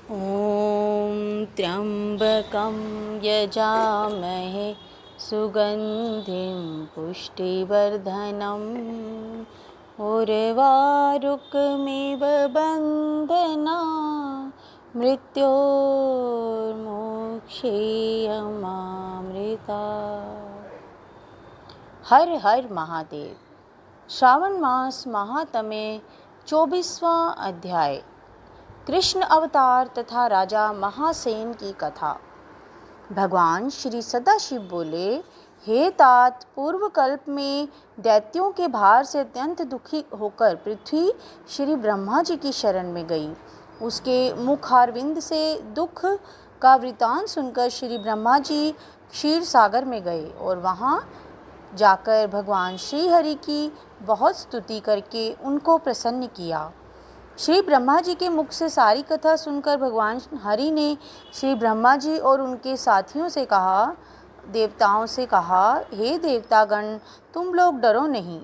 ॐ त्र्यम्बकं यजामहे सुगन्धिं पुष्टिवर्धनम् उर्वारुकमिव बन्धना मृत्योर्मोक्षेयमामृता। हर हर महादेव। श्रावण मास महात्म्य 24वां अध्याय। कृष्ण अवतार तथा राजा महासेन की कथा। भगवान श्री सदाशिव बोले, हे तात, पूर्व कल्प में दैत्यों के भार से अत्यंत दुखी होकर पृथ्वी श्री ब्रह्मा जी की शरण में गई। उसके मुखारविंद से दुख का वृतांत सुनकर श्री ब्रह्मा जी क्षीर सागर में गए और वहाँ जाकर भगवान श्री हरि की बहुत स्तुति करके उनको प्रसन्न किया। श्री ब्रह्मा जी के मुख से सारी कथा सुनकर भगवान हरि ने श्री ब्रह्मा जी और उनके साथियों से कहा, देवताओं से कहा, हे देवतागण, तुम लोग डरो नहीं।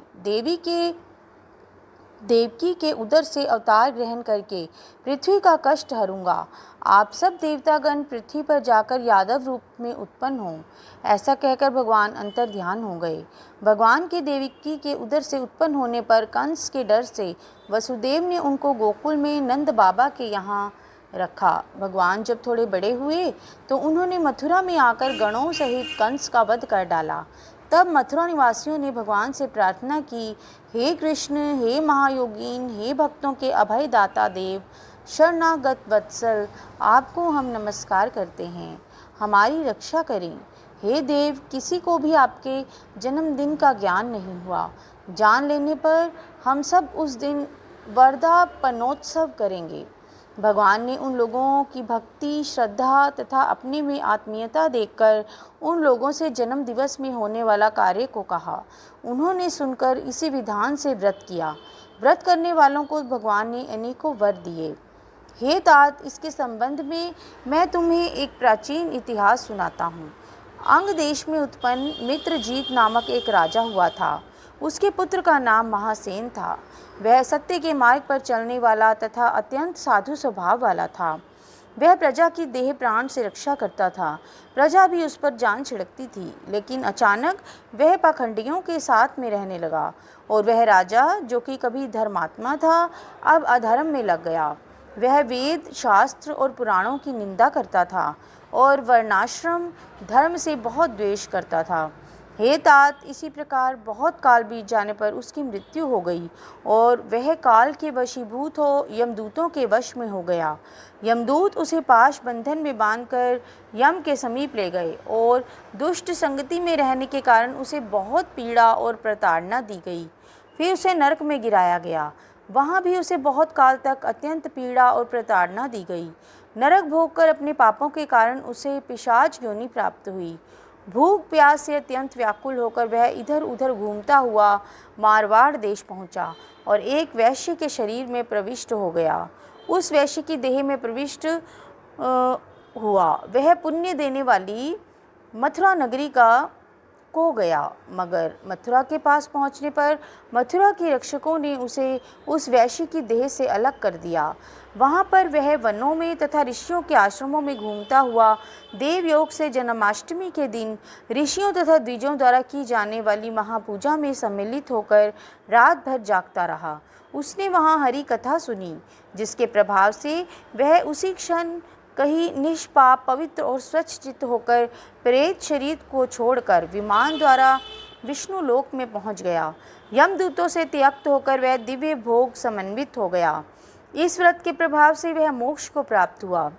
देवकी के उदर से अवतार ग्रहण करके पृथ्वी का कष्ट हरूंगा। आप सब देवतागण पृथ्वी पर जाकर यादव रूप में उत्पन्न हो। ऐसा कहकर भगवान अंतर ध्यान हो गए। भगवान के देवकी के उदर से उत्पन्न होने पर कंस के डर से वसुदेव ने उनको गोकुल में नंद बाबा के यहाँ रखा। भगवान जब थोड़े बड़े हुए तो उन्होंने मथुरा में आकर गणों सहित कंस का वध कर डाला। तब मथुरा निवासियों ने भगवान से प्रार्थना की, हे कृष्ण, हे महायोगीन, हे भक्तों के अभय दाता देव, शरणागत वत्सल, आपको हम नमस्कार करते हैं, हमारी रक्षा करें। हे देव, किसी को भी आपके जन्मदिन का ज्ञान नहीं हुआ। जान लेने पर हम सब उस दिन वर्धापनोत्सव करेंगे। भगवान ने उन लोगों की भक्ति, श्रद्धा तथा अपने में आत्मीयता देखकर उन लोगों से जन्म दिवस में होने वाला कार्य को कहा। उन्होंने सुनकर इसी विधान से व्रत किया। व्रत करने वालों को भगवान ने अनेकों वर दिए। हे तात, इसके संबंध में मैं तुम्हें एक प्राचीन इतिहास सुनाता हूँ। अंग देश में उत्पन्न मित्रजीत नामक एक राजा हुआ था। उसके पुत्र का नाम महासेन था। वह सत्य के मार्ग पर चलने वाला तथा अत्यंत साधु स्वभाव वाला था। वह प्रजा की देह प्राण से रक्षा करता था। प्रजा भी उस पर जान छिड़कती थी। लेकिन अचानक वह पाखंडियों के साथ में रहने लगा और वह राजा, जो कि कभी धर्मात्मा था, अब अधर्म में लग गया। वह वेद, शास्त्र और पुराणों की निंदा करता था और वर्णाश्रम धर्म से बहुत द्वेष करता था। हे तात, इसी प्रकार बहुत काल बीत जाने पर उसकी मृत्यु हो गई और वह काल के वशीभूत हो यमदूतों के वश में हो गया। यमदूत उसे पाश बंधन में बांधकर यम के समीप ले गए और दुष्ट संगति में रहने के कारण उसे बहुत पीड़ा और प्रताड़ना दी गई। फिर उसे नरक में गिराया गया। वहाँ भी उसे बहुत काल तक अत्यंत पीड़ा और प्रताड़ना दी गई। नरक भोग कर अपने पापों के कारण उसे पिशाच योनि प्राप्त हुई। भूख प्यास से अत्यंत व्याकुल होकर वह इधर उधर घूमता हुआ मारवाड़ देश पहुंचा और एक वैश्य के शरीर में प्रविष्ट हो गया। उस वैश्य की देह में प्रविष्ट हुआ। वह पुण्य देने वाली मथुरा नगरी को गया, मगर मथुरा के पास पहुंचने पर मथुरा के रक्षकों ने उसे उस वैश्य की देह से अलग कर दिया। वहाँ पर वह वनों में तथा ऋषियों के आश्रमों में घूमता हुआ देवयोग से जन्माष्टमी के दिन ऋषियों तथा द्विजों द्वारा की जाने वाली महापूजा में सम्मिलित होकर रात भर जागता रहा। उसने वहाँ हरि कथा सुनी, जिसके प्रभाव से वह उसी क्षण कहीं निष्पाप, पवित्र और स्वच्छ चित्त होकर प्रेत शरीर को छोड़कर विमान द्वारा विष्णु लोक में पहुंच गया। यमदूतों से त्यक्त होकर वह दिव्य भोग समन्वित हो गया। इस व्रत के प्रभाव से वह मोक्ष को प्राप्त हुआ।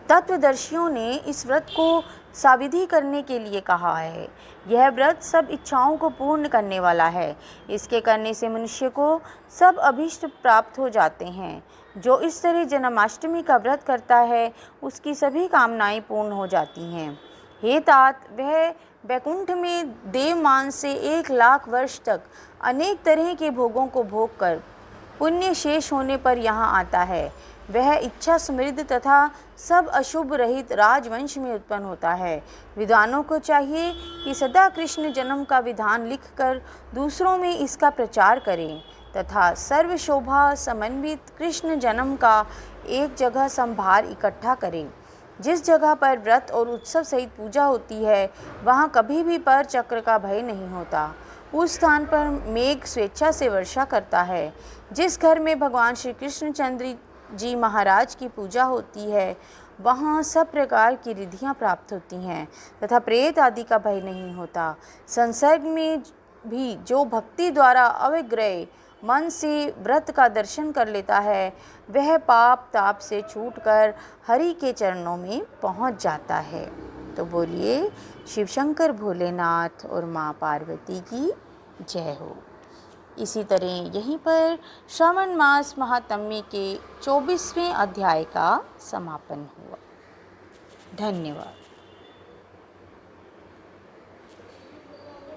तत्वदर्शियों ने इस व्रत को साविधि करने के लिए कहा है। यह व्रत सब इच्छाओं को पूर्ण करने वाला है। इसके करने से मनुष्य को सब अभीष्ट प्राप्त हो जाते हैं। जो इस तरह जन्माष्टमी का व्रत करता है, उसकी सभी कामनाएं पूर्ण हो जाती हैं। हे तात, वह वैकुंठ में देवमान से 1,00,000 वर्ष तक अनेक तरह के भोगों को भोग कर पुण्य शेष होने पर यहाँ आता है। वह इच्छा समृद्ध तथा सब अशुभ रहित राजवंश में उत्पन्न होता है। विद्वानों को चाहिए कि सदा कृष्ण जन्म का विधान लिखकर दूसरों में इसका प्रचार करें। तथा सर्व शोभा समन्वित कृष्ण जन्म का एक जगह संभार इकट्ठा करें। जिस जगह पर व्रत और उत्सव सहित पूजा होती है वहाँ कभी भी पर चक्र का भय नहीं होता। उस स्थान पर मेघ स्वेच्छा से वर्षा करता है। जिस घर में भगवान श्री कृष्णचंद्र जी महाराज की पूजा होती है वहाँ सब प्रकार की रिद्धियाँ प्राप्त होती हैं तथा प्रेत आदि का भय नहीं होता। संसर्ग में भी जो भक्ति द्वारा अविग्रह मन से व्रत का दर्शन कर लेता है वह पाप ताप से छूटकर हरि के चरणों में पहुंच जाता है। तो बोलिए शिव शंकर भोलेनाथ और माँ पार्वती की जय हो। इसी तरह यहीं पर श्रावण मास महात्म्य के 24वें अध्याय का समापन हुआ। धन्यवाद।